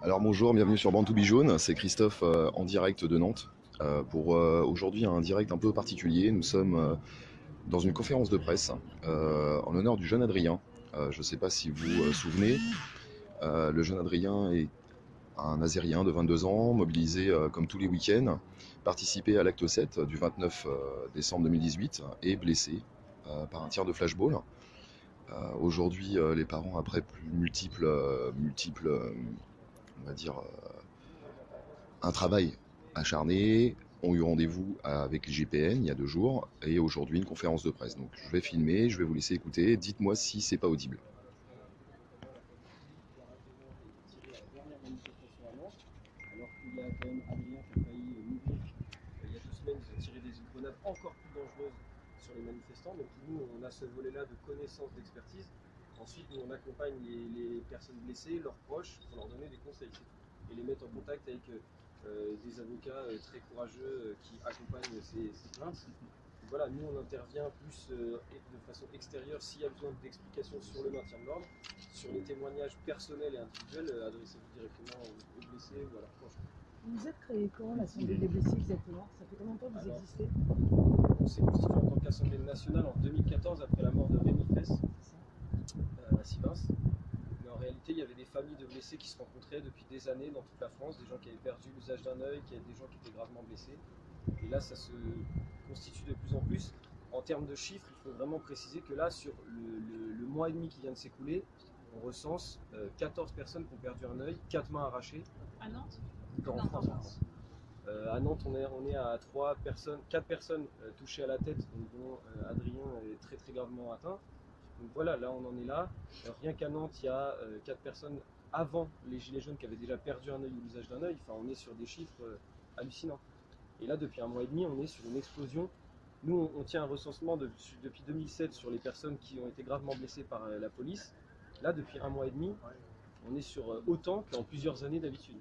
Alors bonjour, bienvenue sur Bantou Jaune, c'est Christophe en direct de Nantes. Pour aujourd'hui un direct un peu particulier, nous sommes dans une conférence de presse en l'honneur du jeune Adrien. Je ne sais pas si vous vous souvenez, le jeune Adrien est un Azérien de 22 ans, mobilisé comme tous les week-ends, participé à l'acte 7 du 29 décembre 2018 et blessé par un tir de flashball. Aujourd'hui, les parents, après multiples on va dire, un travail acharné, ont eu rendez-vous avec l'IGPN il y a 2 jours, et aujourd'hui une conférence de presse. Donc je vais filmer, je vais vous laisser écouter, dites-moi si c'est pas audible. Alors qu'il y a quand même Adrien qui a failli mourir il y a 2 semaines, ils ont tiré des grenades encore plus dangereuses sur les manifestants. Donc nous, on a ce volet-là de connaissance, d'expertise. Ensuite, nous, on accompagne les personnes blessées, leurs proches, pour leur donner des conseils, et les mettre en contact avec des avocats très courageux qui accompagnent ces plaintes. Donc voilà, nous on intervient plus de façon extérieure s'il y a besoin d'explications sur le maintien de l'ordre, sur les témoignages personnels et individuels, adressez-vous directement aux blessés ou à leurs proches. Vous êtes créé quand l'Assemblée des blessés exactement? Ça fait combien de temps que vous existez? On s'est constitué en tant qu'Assemblée nationale en 2014 après la mort de Rémi Fraisse à Sivins. Mais en réalité, il y avait des familles de blessés qui se rencontraient depuis des années dans toute la France, des gens qui avaient perdu l'usage d'un œil, des gens qui étaient gravement blessés. Et là, ça se constitue de plus en plus. En termes de chiffres, il faut vraiment préciser que là, sur le mois et demi qui vient de s'écouler, on recense 14 personnes qui ont perdu un œil, 4 mains arrachées. À Nantes? En France. À Nantes, on est à 4 personnes touchées à la tête, dont Adrien est très très gravement atteint. Donc voilà, là on en est là. Rien qu'à Nantes, il y a 4 personnes avant les Gilets jaunes qui avaient déjà perdu un œil ou l'usage d'un œil. Enfin, on est sur des chiffres hallucinants. Et là, depuis un mois et demi, on est sur une explosion. Nous, on tient un recensement depuis 2007 sur les personnes qui ont été gravement blessées par la police. Là, depuis un mois et demi, on est sur autant qu'en plusieurs années d'habitude.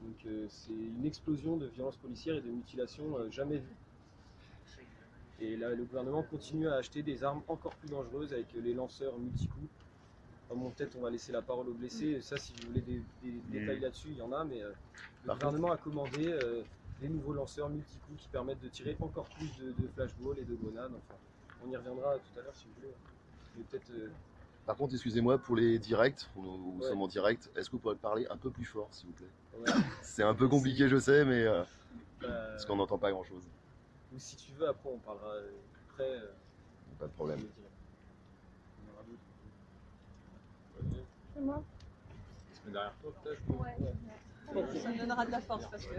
Donc c'est une explosion de violences policières et de mutilations jamais vues. Et là, le gouvernement continue à acheter des armes encore plus dangereuses avec les lanceurs multicoups. Enfin, bon, peut-être on va laisser la parole aux blessés. Ça, si vous voulez des détails là-dessus, il y en a. Mais le gouvernement a commandé des nouveaux lanceurs multicoups qui permettent de tirer encore plus de flashballs et de grenades. Enfin, on y reviendra tout à l'heure si vous voulez. Mais peut-être... Par contre, excusez-moi pour les directs, nous sommes en direct, est-ce que vous pourrez parler un peu plus fort s'il vous plaît? Ouais. C'est un peu compliqué, je sais, mais parce qu'on n'entend pas grand chose. Ou si tu veux, après on parlera après. Pas de problème. On aura d'autres. C'est moi? Se met derrière toi peut-être. Ouais. Ça me donnera de la force parce que...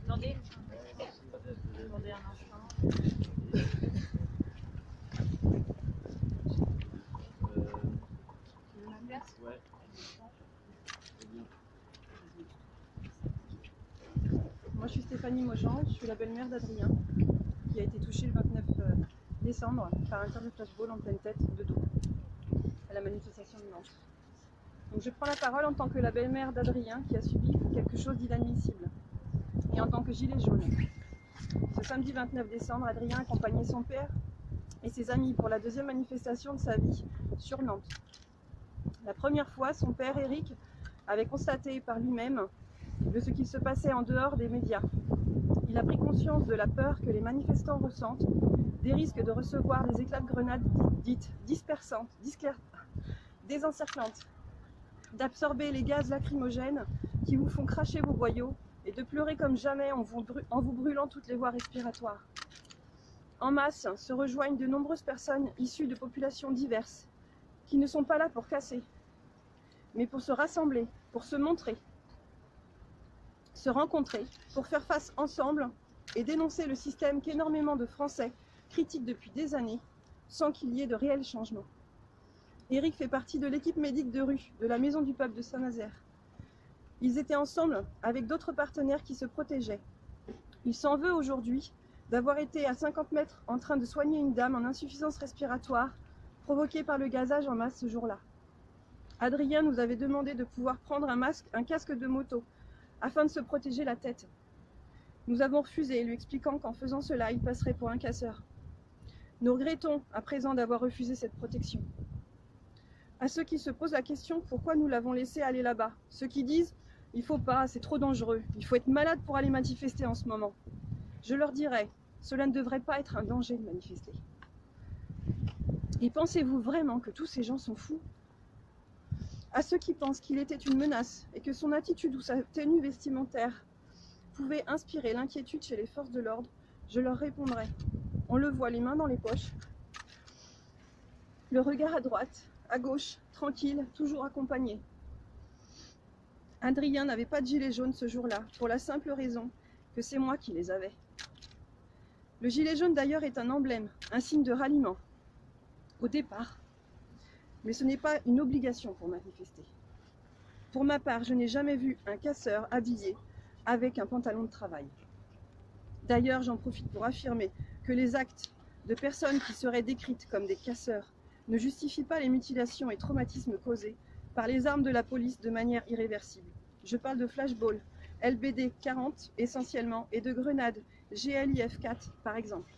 Attendez. Attendez un instant. Ouais. Moi je suis Stéphanie Maujean, je suis la belle-mère d'Adrien qui a été touché le 29 décembre par un tir de flashball en pleine tête de dos à la manifestation de Nantes. Donc je prends la parole en tant que la belle-mère d'Adrien qui a subi quelque chose d'inadmissible et en tant que gilet jaune. Ce samedi 29 décembre, Adrien accompagnait son père et ses amis pour la deuxième manifestation de sa vie sur Nantes. La première fois, son père Eric avait constaté par lui-même de ce qu'il se passait en dehors des médias. Il a pris conscience de la peur que les manifestants ressentent, des risques de recevoir des éclats de grenades dites dispersantes, désencerclantes, d'absorber les gaz lacrymogènes qui vous font cracher vos boyaux et de pleurer comme jamais en vous brûlant toutes les voies respiratoires. En masse se rejoignent de nombreuses personnes issues de populations diverses qui ne sont pas là pour casser, mais pour se rassembler, pour se montrer, se rencontrer, pour faire face ensemble et dénoncer le système qu'énormément de Français critiquent depuis des années sans qu'il y ait de réels changements. Eric fait partie de l'équipe médique de rue de la Maison du Peuple de Saint-Nazaire. Ils étaient ensemble avec d'autres partenaires qui se protégeaient. Il s'en veut aujourd'hui d'avoir été à 50 mètres en train de soigner une dame en insuffisance respiratoire provoquée par le gazage en masse ce jour-là. Adrien nous avait demandé de pouvoir prendre un casque de moto afin de se protéger la tête. Nous avons refusé, lui expliquant qu'en faisant cela, il passerait pour un casseur. Nous regrettons à présent d'avoir refusé cette protection. À ceux qui se posent la question pourquoi nous l'avons laissé aller là-bas, ceux qui disent « il faut pas, c'est trop dangereux, il faut être malade pour aller manifester en ce moment », je leur dirais « cela ne devrait pas être un danger de manifester ». Et pensez-vous vraiment que tous ces gens sont fous? À ceux qui pensent qu'il était une menace et que son attitude ou sa tenue vestimentaire pouvait inspirer l'inquiétude chez les forces de l'ordre, je leur répondrai « on le voit les mains dans les poches, le regard à droite, à gauche, tranquille, toujours accompagné. » Adrien n'avait pas de gilet jaune ce jour-là, pour la simple raison que c'est moi qui les avais. Le gilet jaune d'ailleurs est un emblème, un signe de ralliement, au départ. Mais ce n'est pas une obligation pour manifester. Pour ma part, je n'ai jamais vu un casseur habillé avec un pantalon de travail. D'ailleurs, j'en profite pour affirmer que les actes de personnes qui seraient décrites comme des casseurs ne justifient pas les mutilations et traumatismes causés par les armes de la police de manière irréversible. Je parle de flashball, LBD 40 essentiellement, et de grenades GLIF 4 par exemple.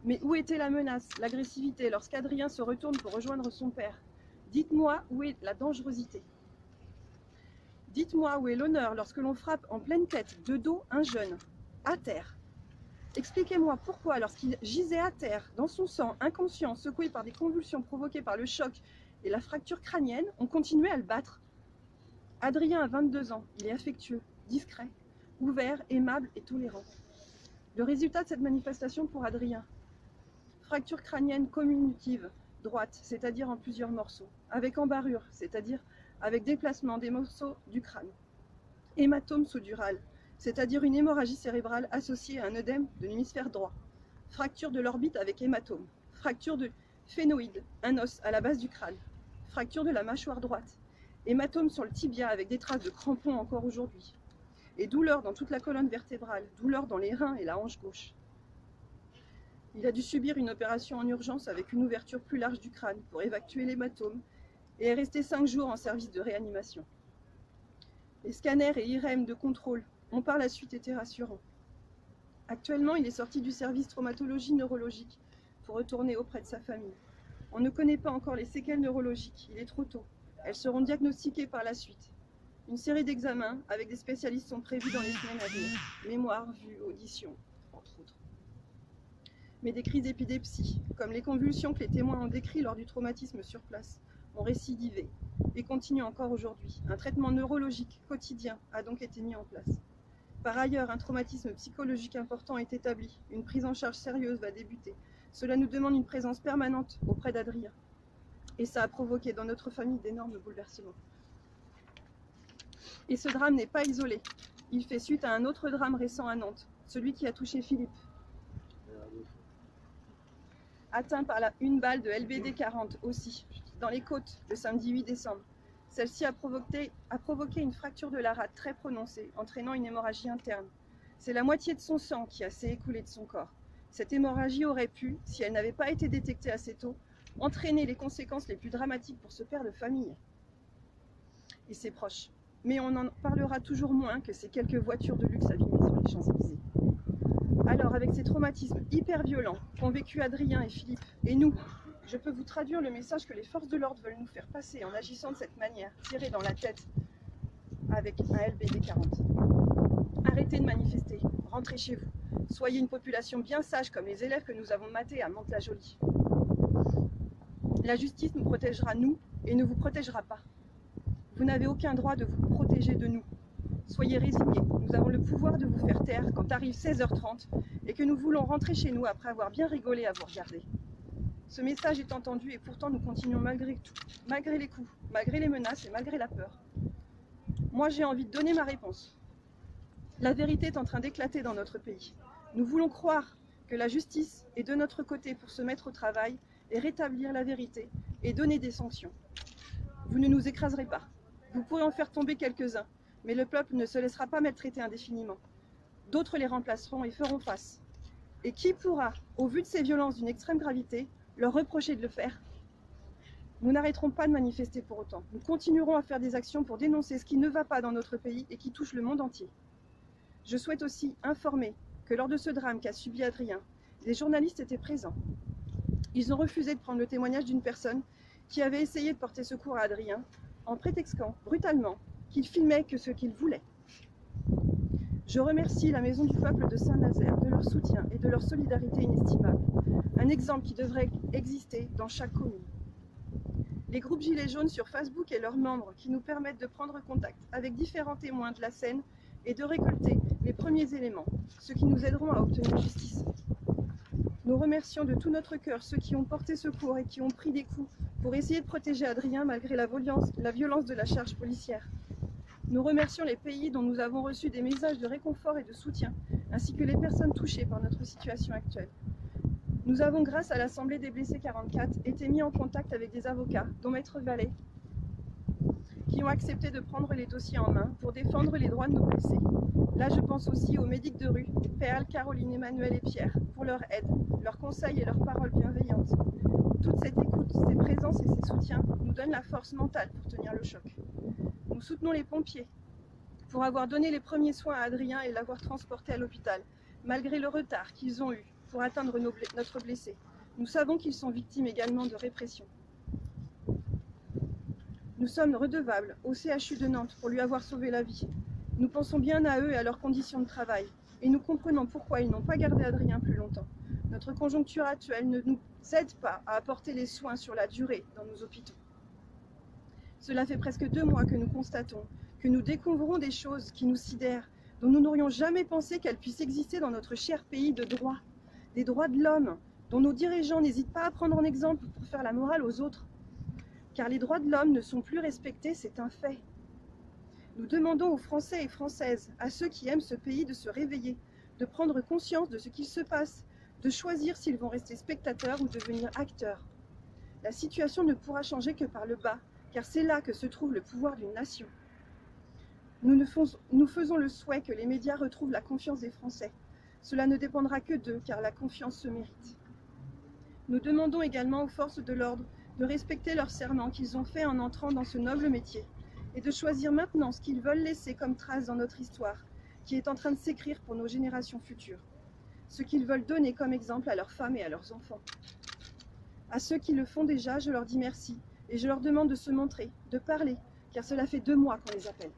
Mais où était la menace, l'agressivité lorsqu'Adrien se retourne pour rejoindre son père? Dites-moi où est la dangerosité. Dites-moi où est l'honneur lorsque l'on frappe en pleine tête, de dos, un jeune, à terre. Expliquez-moi pourquoi, lorsqu'il gisait à terre, dans son sang, inconscient, secoué par des convulsions provoquées par le choc et la fracture crânienne, on continuait à le battre. Adrien a 22 ans, il est affectueux, discret, ouvert, aimable et tolérant. Le résultat de cette manifestation pour Adrien: fracture crânienne communitive droite, c'est-à-dire en plusieurs morceaux, avec embarrure, c'est-à-dire avec déplacement des morceaux du crâne. Hématome sous-dural, c'est-à-dire une hémorragie cérébrale associée à un œdème de l'hémisphère droit. Fracture de l'orbite avec hématome. Fracture de phénoïde, un os à la base du crâne. Fracture de la mâchoire droite. Hématome sur le tibia avec des traces de crampons encore aujourd'hui. Et douleur dans toute la colonne vertébrale, douleur dans les reins et la hanche gauche. Il a dû subir une opération en urgence avec une ouverture plus large du crâne pour évacuer l'hématome et est resté 5 jours en service de réanimation. Les scanners et IRM de contrôle ont par la suite été rassurants. Actuellement, il est sorti du service traumatologie neurologique pour retourner auprès de sa famille. On ne connaît pas encore les séquelles neurologiques, il est trop tôt. Elles seront diagnostiquées par la suite. Une série d'examens avec des spécialistes sont prévus dans les semaines à venir. Mémoire, vue, audition, entre autres. Mais des crises d'épilepsie, comme les convulsions que les témoins ont décrites lors du traumatisme sur place, ont récidivé et continuent encore aujourd'hui. Un traitement neurologique quotidien a donc été mis en place. Par ailleurs, un traumatisme psychologique important est établi. Une prise en charge sérieuse va débuter. Cela nous demande une présence permanente auprès d'Adrien. Et ça a provoqué dans notre famille d'énormes bouleversements. Et ce drame n'est pas isolé. Il fait suite à un autre drame récent à Nantes, celui qui a touché Philippe. Atteint par une balle de LBD 40 aussi, dans les côtes, le samedi 8 décembre. Celle-ci a provoqué une fracture de la rate très prononcée, entraînant une hémorragie interne. C'est la moitié de son sang qui s'est écoulé de son corps. Cette hémorragie aurait pu, si elle n'avait pas été détectée assez tôt, entraîner les conséquences les plus dramatiques pour ce père de famille et ses proches. Mais on en parlera toujours moins que ces quelques voitures de luxe abîmées sur les Champs-Élysées. Alors, avec ces traumatismes hyper violents qu'ont vécu Adrien et Philippe, et nous, je peux vous traduire le message que les forces de l'ordre veulent nous faire passer en agissant de cette manière, tiré dans la tête avec un LBD 40. Arrêtez de manifester, rentrez chez vous. Soyez une population bien sage comme les élèves que nous avons matés à Mantes-la-Jolie. La justice nous protégera, nous, et ne vous protégera pas. Vous n'avez aucun droit de vous protéger de nous. Soyez résignés, nous avons le pouvoir de vous faire taire quand arrive 16h30 et que nous voulons rentrer chez nous après avoir bien rigolé à vous regarder. Ce message est entendu et pourtant nous continuons malgré tout, malgré les coups, malgré les menaces et malgré la peur. Moi j'ai envie de donner ma réponse. La vérité est en train d'éclater dans notre pays. Nous voulons croire que la justice est de notre côté pour se mettre au travail et rétablir la vérité et donner des sanctions. Vous ne nous écraserez pas. Vous pourrez en faire tomber quelques-uns, mais le peuple ne se laissera pas maltraiter indéfiniment. D'autres les remplaceront et feront face. Et qui pourra, au vu de ces violences d'une extrême gravité, leur reprocher de le faire? Nous n'arrêterons pas de manifester pour autant. Nous continuerons à faire des actions pour dénoncer ce qui ne va pas dans notre pays et qui touche le monde entier. Je souhaite aussi informer que lors de ce drame qu'a subi Adrien, les journalistes étaient présents. Ils ont refusé de prendre le témoignage d'une personne qui avait essayé de porter secours à Adrien en prétextant brutalement qu'il filmait que ce qu'il voulait. Je remercie la Maison du Peuple de Saint-Nazaire de leur soutien et de leur solidarité inestimable, un exemple qui devrait exister dans chaque commune. Les groupes Gilets jaunes sur Facebook et leurs membres qui nous permettent de prendre contact avec différents témoins de la scène et de récolter les premiers éléments, ce qui nous aideront à obtenir justice. Nous remercions de tout notre cœur ceux qui ont porté secours et qui ont pris des coups pour essayer de protéger Adrien malgré la violence de la charge policière. Nous remercions les pays dont nous avons reçu des messages de réconfort et de soutien, ainsi que les personnes touchées par notre situation actuelle. Nous avons, grâce à l'Assemblée des blessés 44, été mis en contact avec des avocats, dont Maître Vallée, qui ont accepté de prendre les dossiers en main pour défendre les droits de nos blessés. Là, je pense aussi aux médics de rue, Péal, Caroline, Emmanuel et Pierre, pour leur aide, leurs conseils et leurs paroles bienveillantes. Toute cette écoute, ces présences et ces soutiens nous donnent la force mentale pour tenir le choc. Nous soutenons les pompiers pour avoir donné les premiers soins à Adrien et l'avoir transporté à l'hôpital, malgré le retard qu'ils ont eu pour atteindre notre blessé. Nous savons qu'ils sont victimes également de répression. Nous sommes redevables au CHU de Nantes pour lui avoir sauvé la vie. Nous pensons bien à eux et à leurs conditions de travail, et nous comprenons pourquoi ils n'ont pas gardé Adrien plus longtemps. Notre conjoncture actuelle ne nous aide pas à apporter les soins sur la durée dans nos hôpitaux. Cela fait presque 2 mois que nous constatons, que nous découvrons des choses qui nous sidèrent, dont nous n'aurions jamais pensé qu'elles puissent exister dans notre cher pays de droit. Des droits de l'homme, dont nos dirigeants n'hésitent pas à prendre en exemple pour faire la morale aux autres. Car les droits de l'homme ne sont plus respectés, c'est un fait. Nous demandons aux Français et Françaises, à ceux qui aiment ce pays, de se réveiller, de prendre conscience de ce qu'il se passe, de choisir s'ils vont rester spectateurs ou devenir acteurs. La situation ne pourra changer que par le bas, car c'est là que se trouve le pouvoir d'une nation. Nous faisons le souhait que les médias retrouvent la confiance des Français. Cela ne dépendra que d'eux, car la confiance se mérite. Nous demandons également aux forces de l'ordre de respecter leur serment qu'ils ont fait en entrant dans ce noble métier, et de choisir maintenant ce qu'ils veulent laisser comme trace dans notre histoire, qui est en train de s'écrire pour nos générations futures, ce qu'ils veulent donner comme exemple à leurs femmes et à leurs enfants. À ceux qui le font déjà, je leur dis merci, et je leur demande de se montrer, de parler, car cela fait 2 mois qu'on les appelle.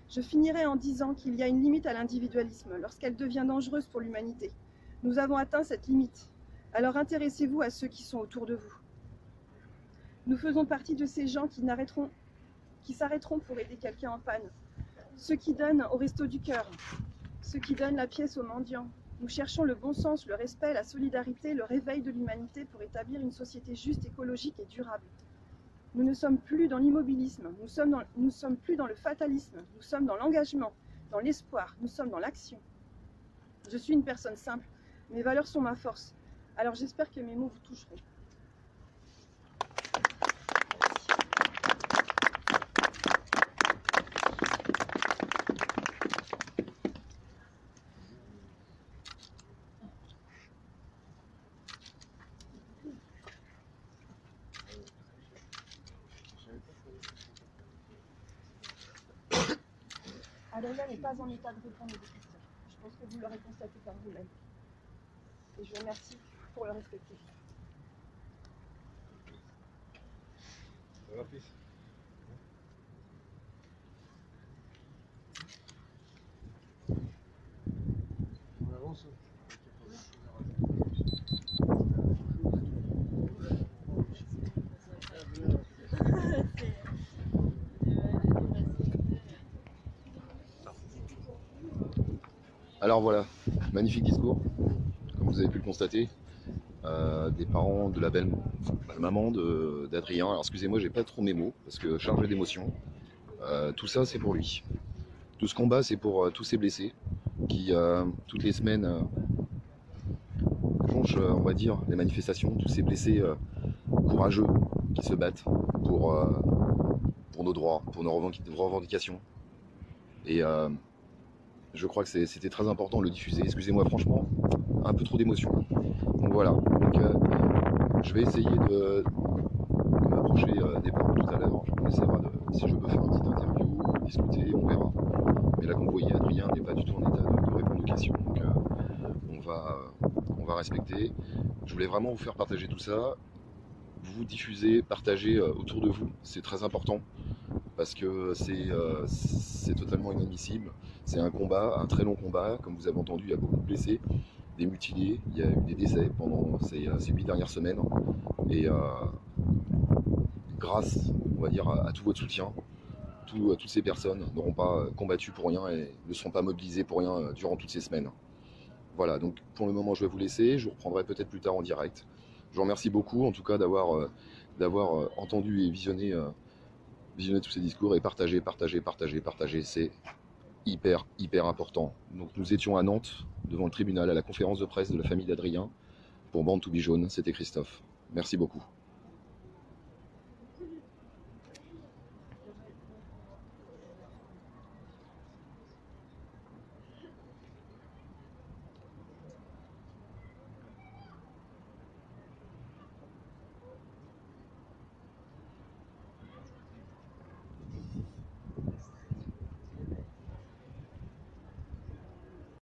Je finirai en disant qu'il y a une limite à l'individualisme lorsqu'elle devient dangereuse pour l'humanité. Nous avons atteint cette limite, alors intéressez-vous à ceux qui sont autour de vous. Nous faisons partie de ces gens qui s'arrêteront pour aider quelqu'un en panne, ceux qui donnent au resto du cœur, ceux qui donnent la pièce aux mendiants. Nous cherchons le bon sens, le respect, la solidarité, le réveil de l'humanité pour établir une société juste, écologique et durable. Nous ne sommes plus dans l'immobilisme, nous sommes plus dans le fatalisme, nous sommes dans l'engagement, dans l'espoir, nous sommes dans l'action. Je suis une personne simple, mes valeurs sont ma force, alors j'espère que mes mots vous toucheront. Adrien n'est pas en état de répondre aux questions. Je pense que vous l'aurez constaté par vous-même. Et je vous remercie pour le respecter. On avance. Alors voilà, magnifique discours, comme vous avez pu le constater, des parents de la belle maman d'Adrien. Alors excusez-moi, j'ai pas trop mes mots, parce que chargé d'émotion. Tout ça, c'est pour lui. Tout ce combat, c'est pour tous ces blessés qui, toutes les semaines, jonchent, on va dire, les manifestations. Tous ces blessés courageux qui se battent pour nos droits, pour nos revendications. Et je crois que c'était très important de le diffuser. Excusez-moi, franchement, un peu trop d'émotion. Donc voilà. Donc, je vais essayer de m'approcher des parents tout à l'heure. On essaiera si je peux faire une petite interview, discuter, on verra. Mais là, comme vous voyez, Adrien n'est pas du tout en état de répondre aux questions. Donc on va respecter. Je voulais vraiment vous faire partager tout ça. vous diffusez, partagez autour de vous, c'est très important parce que c'est totalement inadmissible. C'est un combat, un très long combat, comme vous avez entendu, il y a beaucoup de blessés, des mutilés, il y a eu des décès pendant ces 8 dernières semaines. Et grâce, on va dire, à tout votre soutien, toutes ces personnes n'auront pas combattu pour rien et ne seront pas mobilisées pour rien durant toutes ces semaines. Voilà, donc pour le moment je vais vous laisser, je vous reprendrai peut-être plus tard en direct. Je vous remercie beaucoup en tout cas d'avoir entendu et visionné tous ces discours et partager, c'est hyper important. Donc nous étions à Nantes, devant le tribunal, à la conférence de presse de la famille d'Adrien, pour Born to be Jaune, c'était Christophe. Merci beaucoup.